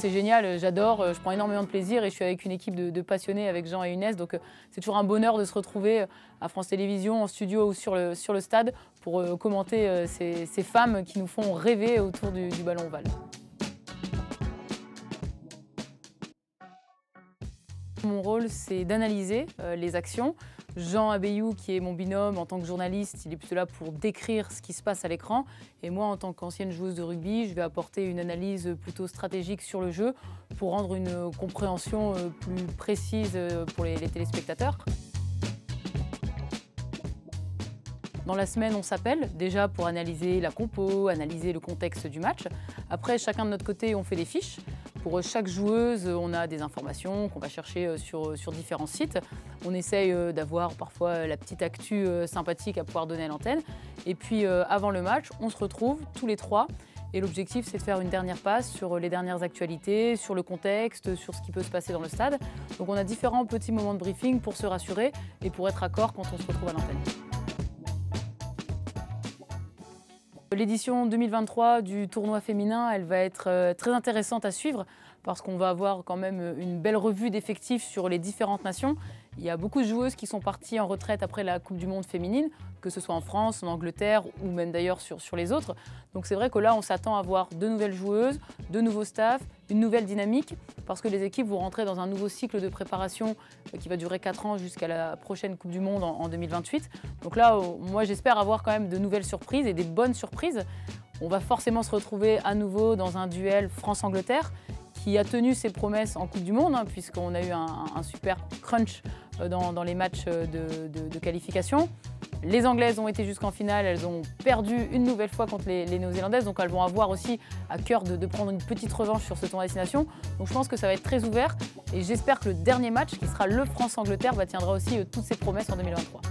C'est génial, j'adore, je prends énormément de plaisir et je suis avec une équipe de passionnés avec Jean et Inès, donc c'est toujours un bonheur de se retrouver à France Télévisions, en studio ou sur le stade pour commenter ces femmes qui nous font rêver autour du ballon ovale. Mon rôle, c'est d'analyser les actions. Jean Abeyou, qui est mon binôme en tant que journaliste, il est plutôt là pour décrire ce qui se passe à l'écran. Et moi, en tant qu'ancienne joueuse de rugby, je vais apporter une analyse plutôt stratégique sur le jeu pour rendre une compréhension plus précise pour les téléspectateurs. Dans la semaine, on s'appelle déjà pour analyser la compo, analyser le contexte du match. Après, chacun de notre côté, on fait des fiches. Pour chaque joueuse, on a des informations qu'on va chercher sur différents sites. On essaye d'avoir parfois la petite actu sympathique à pouvoir donner à l'antenne. Et puis avant le match, on se retrouve tous les trois. Et l'objectif, c'est de faire une dernière passe sur les dernières actualités, sur le contexte, sur ce qui peut se passer dans le stade. Donc on a différents petits moments de briefing pour se rassurer et pour être accord quand on se retrouve à l'antenne. L'édition 2023 du tournoi féminin, elle va être très intéressante à suivre parce qu'on va avoir quand même une belle revue d'effectifs sur les différentes nations. Il y a beaucoup de joueuses qui sont parties en retraite après la Coupe du Monde féminine, que ce soit en France, en Angleterre ou même d'ailleurs sur les autres. Donc c'est vrai que là, on s'attend à voir de nouvelles joueuses, de nouveaux staffs, une nouvelle dynamique parce que les équipes vont rentrer dans un nouveau cycle de préparation qui va durer 4 ans jusqu'à la prochaine Coupe du Monde en 2028. Donc là, moi j'espère avoir quand même de nouvelles surprises et des bonnes surprises. On va forcément se retrouver à nouveau dans un duel France-Angleterre qui a tenu ses promesses en Coupe du Monde, puisqu'on a eu un super crunch dans les matchs de qualification. Les Anglaises ont été jusqu'en finale, elles ont perdu une nouvelle fois contre les Néo-Zélandaises, donc elles vont avoir aussi à cœur de prendre une petite revanche sur ce tournoi destination. Donc je pense que ça va être très ouvert et j'espère que le dernier match, qui sera le France-Angleterre, tiendra aussi toutes ses promesses en 2023.